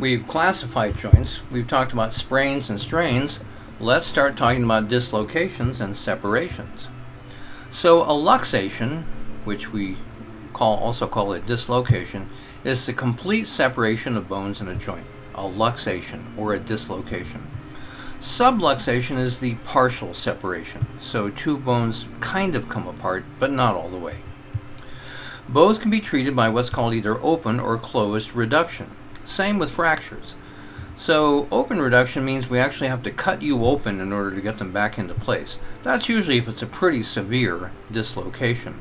We've classified joints, we've talked about sprains and strains. Let's start talking about dislocations and separations. So a luxation, which we also call a dislocation, is the complete separation of bones in a joint, a luxation or a dislocation. Subluxation is the partial separation, so two bones kind of come apart, but not all the way. Both can be treated by what's called either open or closed reduction. Same with fractures. So open reduction means we actually have to cut you open in order to get them back into place. That's usually if it's a pretty severe dislocation.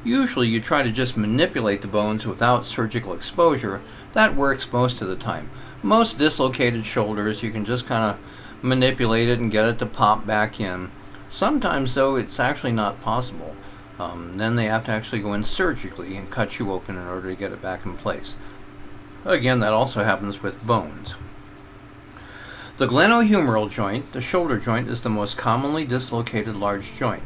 Usually you try to just manipulate the bones without surgical exposure. That works most of the time. Most dislocated shoulders, you can just kind of manipulate it and get it to pop back in. Sometimes though it's actually not possible. Then they have to actually go in surgically and cut you open in order to get it back in place. Again, that also happens with bones. The glenohumeral joint, the shoulder joint, is the most commonly dislocated large joint.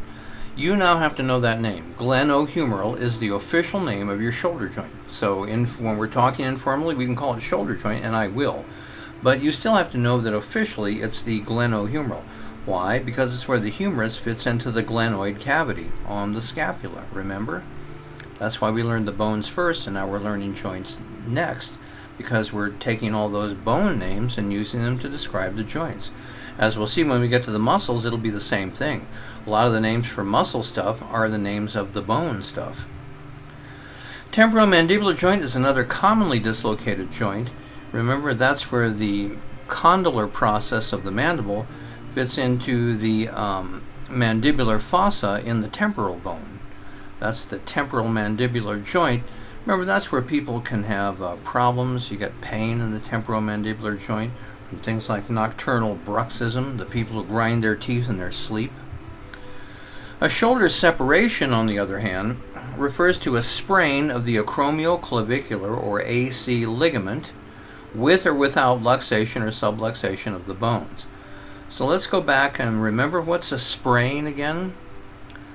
You now have to know that name. Glenohumeral is the official name of your shoulder joint. So when we're talking informally, we can call it shoulder joint, and I will. But you still have to know that officially it's the glenohumeral. Why? Because it's where the humerus fits into the glenoid cavity on the scapula, remember? That's why we learned the bones first, and now we're learning joints next, because we're taking all those bone names and using them to describe the joints. As we'll see when we get to the muscles, it'll be the same thing. A lot of the names for muscle stuff are the names of the bone stuff. Temporomandibular joint is another commonly dislocated joint. Remember, that's where the condylar process of the mandible fits into the mandibular fossa in the temporal bone. That's the temporal mandibular joint. Remember, that's where people can have problems. You get pain in the temporomandibular joint from things like nocturnal bruxism, the people who grind their teeth in their sleep. A shoulder separation, on the other hand, refers to a sprain of the acromioclavicular or AC ligament with or without luxation or subluxation of the bones. So let's go back and remember, what's a sprain again?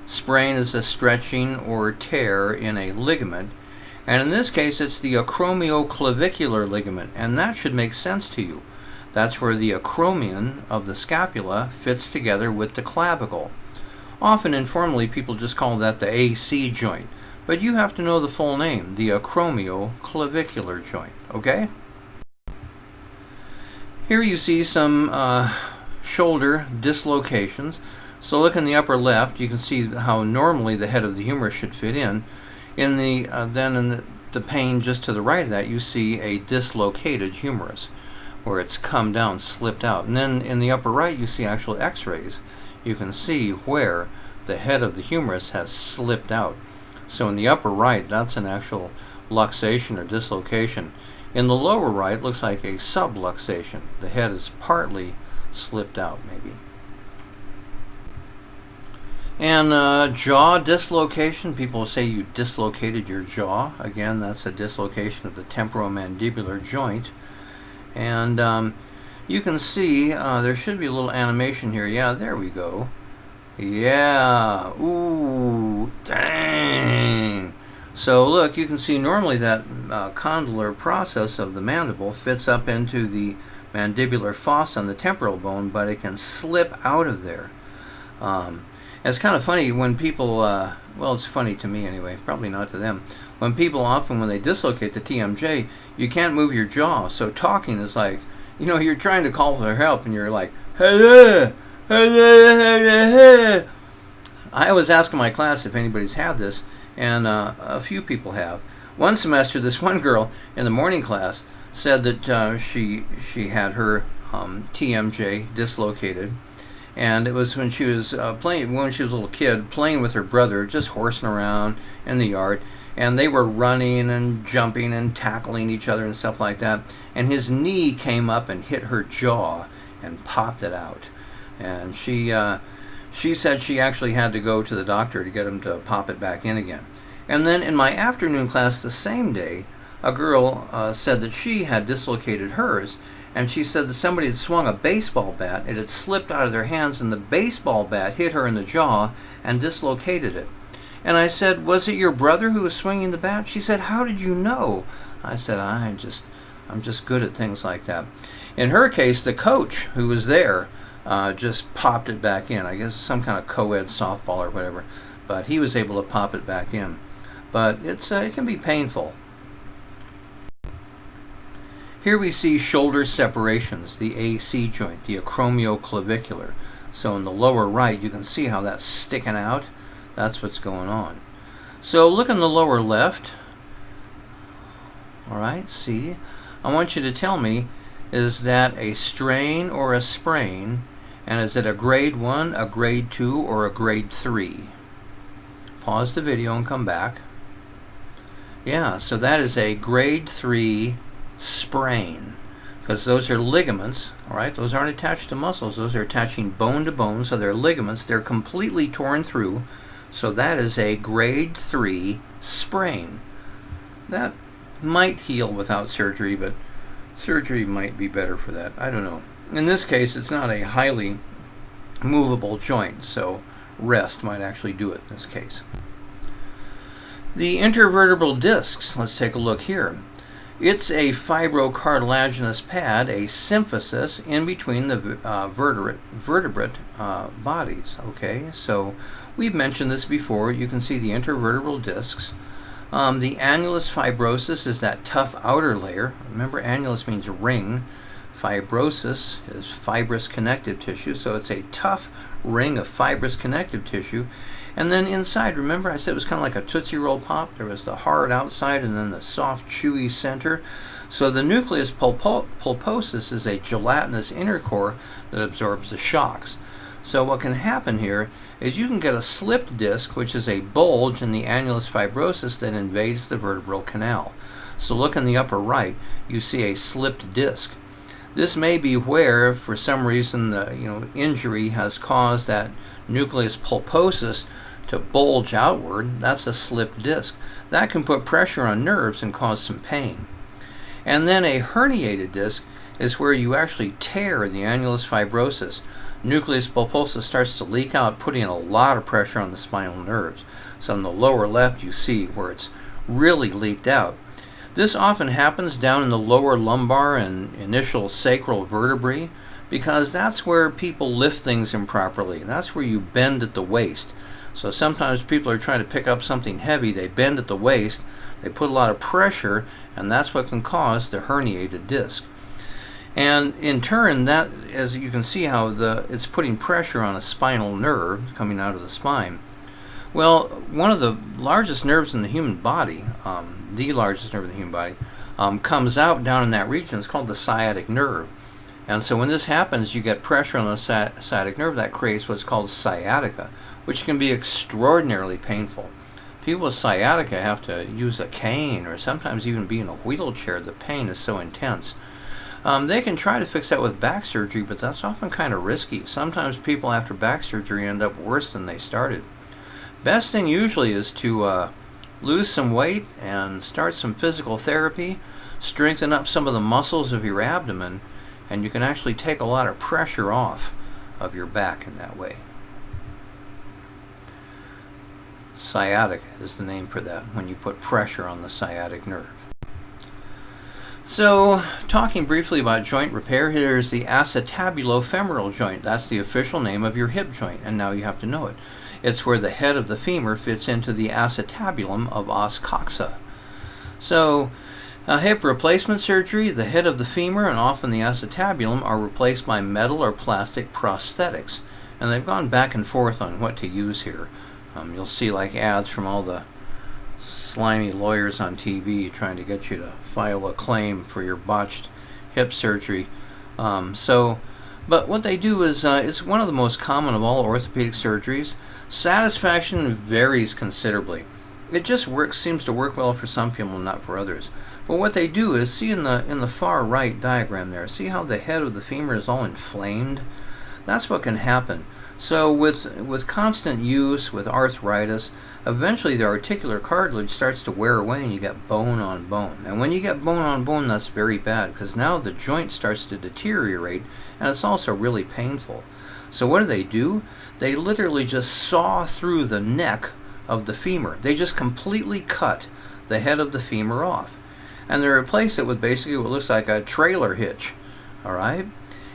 Sprain is a stretching or tear in a ligament. And in this case, it's the acromioclavicular ligament, and that should make sense to you. That's where the acromion of the scapula fits together with the clavicle. Often informally, people just call that the AC joint, but you have to know the full name, the acromioclavicular joint, okay? Here you see some shoulder dislocations. So look in the upper left, you can see how normally the head of the humerus should fit in. In the the pane just to the right of that, you see a dislocated humerus, where it's come down, slipped out. And then in the upper right, you see actual x-rays. You can see where the head of the humerus has slipped out. So in the upper right, that's an actual luxation or dislocation. In the lower right, it looks like a subluxation. The head is partly slipped out, maybe. And jaw dislocation, people say you dislocated your jaw. Again, that's a dislocation of the temporomandibular joint. And you can see there should be a little animation here. Yeah, there we go. Yeah, ooh, dang. So look, you can see normally that condylar process of the mandible fits up into the mandibular fossa on the temporal bone, but it can slip out of there. It's kind of funny when people, well, it's funny to me anyway, probably not to them. When people often, when they dislocate the TMJ, you can't move your jaw. So talking is like, you know, you're trying to call for help and you're like, hello, hello, hello. I was asking my class if anybody's had this, and a few people have. One semester, this one girl in the morning class said that she had her TMJ dislocated. And it was when she was when she was a little kid, playing with her brother, just horsing around in the yard. And they were running and jumping and tackling each other and stuff like that. And his knee came up and hit her jaw and popped it out. And she said she actually had to go to the doctor to get him to pop it back in again. And then in my afternoon class the same day, a girl said that she had dislocated hers. And she said that somebody had swung a baseball bat, it had slipped out of their hands, and the baseball bat hit her in the jaw and dislocated it. And I said, was it your brother who was swinging the bat? She said, how did you know? I said, I just I'm just good at things like that. In her case, the coach who was there just popped it back in. I guess some kind of co-ed softball or whatever, but he was able to pop it back in. But it can be painful. Here we see shoulder separations, the AC joint, the acromioclavicular. So in the lower right, you can see how that's sticking out. That's what's going on. So look in the lower left. All right, see. I want you to tell me, is that a strain or a sprain? And is it a grade 1, a grade 2, or a grade 3? Pause the video and come back. Yeah, so that is a grade 3 sprain, because those are ligaments, all right? Those aren't attached to muscles. Those are attaching bone to bone, so they're ligaments. They're completely torn through, so that is a grade 3 sprain. That might heal without surgery, but surgery might be better for that. I don't know. In this case, it's not a highly movable joint, so rest might actually do it in this case. The intervertebral discs, let's take a look here. It's a fibrocartilaginous pad, a symphysis in between the vertebrate bodies. Okay, so we've mentioned this before. You can see the intervertebral discs. The annulus fibrosus is that tough outer layer. Remember, annulus means ring. Fibrosis is fibrous connective tissue, so it's a tough ring of fibrous connective tissue. And then inside, remember I said it was kind of like a Tootsie Roll Pop? There was the hard outside and then the soft, chewy center. So the nucleus pulposus is a gelatinous inner core that absorbs the shocks. So what can happen here is you can get a slipped disc, which is a bulge in the annulus fibrosus that invades the vertebral canal. So look in the upper right, you see a slipped disc. This may be where, for some reason, the injury has caused that nucleus pulposus to bulge outward. That's a slipped disc. That can put pressure on nerves and cause some pain. And then a herniated disc is where you actually tear the annulus fibrosus. Nucleus pulposus starts to leak out, putting a lot of pressure on the spinal nerves. So in the lower left, you see where it's really leaked out. This often happens down in the lower lumbar and initial sacral vertebrae, because that's where people lift things improperly. That's where you bend at the waist. So sometimes people are trying to pick up something heavy, they bend at the waist, they put a lot of pressure, and that's what can cause the herniated disc. And in turn, that, as you can see how it's putting pressure on a spinal nerve coming out of the spine. Well, one of the largest nerves in the human body, comes out down in that region. It's called the sciatic nerve. And so when this happens, you get pressure on the sciatic nerve that creates what's called sciatica, which can be extraordinarily painful. People with sciatica have to use a cane or sometimes even be in a wheelchair. The pain is so intense. They can try to fix that with back surgery, but that's often kind of risky. Sometimes people after back surgery end up worse than they started. Best thing usually is to lose some weight and start some physical therapy, strengthen up some of the muscles of your abdomen, and you can actually take a lot of pressure off of your back in that way. Sciatica is the name for that, when you put pressure on the sciatic nerve. So, talking briefly about joint repair, here's the acetabulofemoral joint. That's the official name of your hip joint, and now you have to know it. It's where the head of the femur fits into the acetabulum of os coxa. So, hip replacement surgery, the head of the femur and often the acetabulum are replaced by metal or plastic prosthetics. And they've gone back and forth on what to use here. You'll see like ads from all the slimy lawyers on TV trying to get you to file a claim for your botched hip surgery. But what they do is it's one of the most common of all orthopedic surgeries. Satisfaction varies considerably. It just seems to work well for some people and not for others. But what they do is, see in the far right diagram there, see how the head of the femur is all inflamed? That's what can happen. So with constant use, with arthritis, eventually the articular cartilage starts to wear away and you get bone on bone. And when you get bone on bone, that's very bad, because now the joint starts to deteriorate and it's also really painful. So what do? They literally just saw through the neck of the femur. They just completely cut the head of the femur off. and they replace it with basically what looks like a trailer hitch. All right,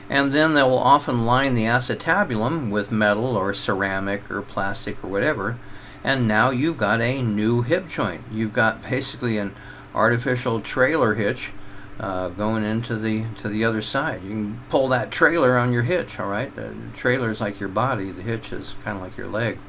and then they will often line the acetabulum with metal or ceramic or plastic or whatever, and now you've got a new hip joint. You've got basically an artificial trailer hitch going into the other side. You can pull that trailer on your hitch. All right, the trailer is like your body, the hitch is kind of like your leg.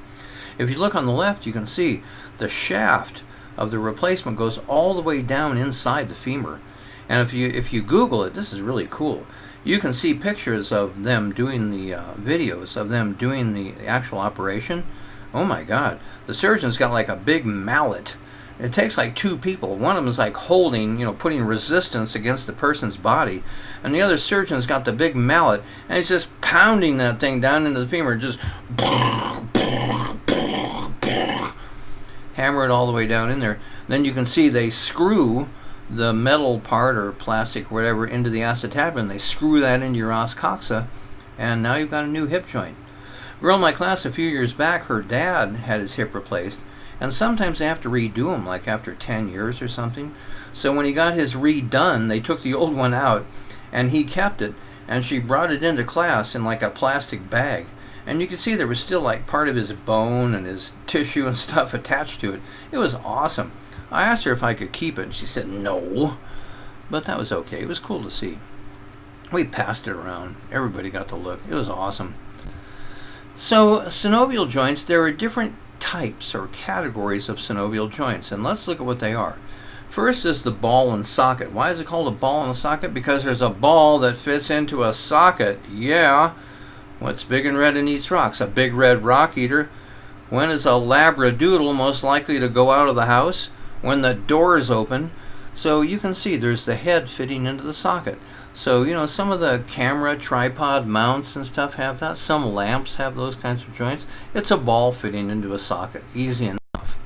If you look on the left, you can see the shaft of the replacement goes all the way down inside the femur. And if you Google it, this is really cool. You can see pictures of them doing the videos of them doing the actual operation. Oh my God, the surgeon's got like a big mallet. It takes like two people. One of them is like holding, putting resistance against the person's body, and the other surgeon's got the big mallet, and he's just pounding that thing down into the femur, just hammer it all the way down in there. Then you can see they screw the metal part or plastic or whatever into the acetabulum. They screw that into your os coxa, and now you've got a new hip joint. A girl in my class a few years back, her dad had his hip replaced, and sometimes they have to redo them, like after 10 years or something. So when he got his redone, they took the old one out, and he kept it, and she brought it into class in like a plastic bag. And you could see there was still like part of his bone and his tissue and stuff attached to it. It was awesome. I asked her if I could keep it, and she said no. But that was okay. It was cool to see. We passed it around. Everybody got to look. It was awesome. So synovial joints, there are different types or categories of synovial joints, and let's look at what they are. First is the ball and socket. Why is it called a ball and a socket? Because there's a ball that fits into a socket. Yeah. What's big and red and eats rocks? A big red rock eater. When is a labradoodle most likely to go out of the house? When the door is open. So you can see there's the head fitting into the socket. So, some of the camera tripod mounts and stuff have that. Some lamps have those kinds of joints. It's a ball fitting into a socket. Easy enough.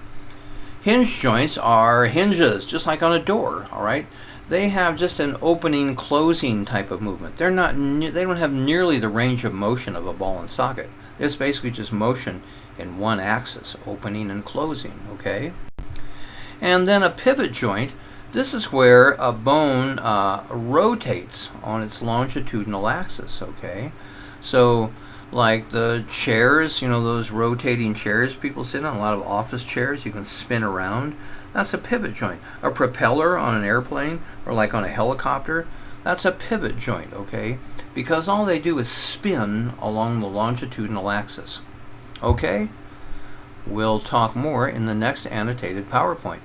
Hinge joints are hinges, just like on a door, all right? They have just an opening, closing type of movement. They don't have nearly the range of motion of a ball and socket. It's basically just motion in one axis, opening and closing, okay? And then a pivot joint. This is where a bone rotates on its longitudinal axis, okay? So, like the chairs, those rotating chairs people sit on, a lot of office chairs, you can spin around. That's a pivot joint. A propeller on an airplane or like on a helicopter, that's a pivot joint, okay? Because all they do is spin along the longitudinal axis. Okay? We'll talk more in the next annotated PowerPoint.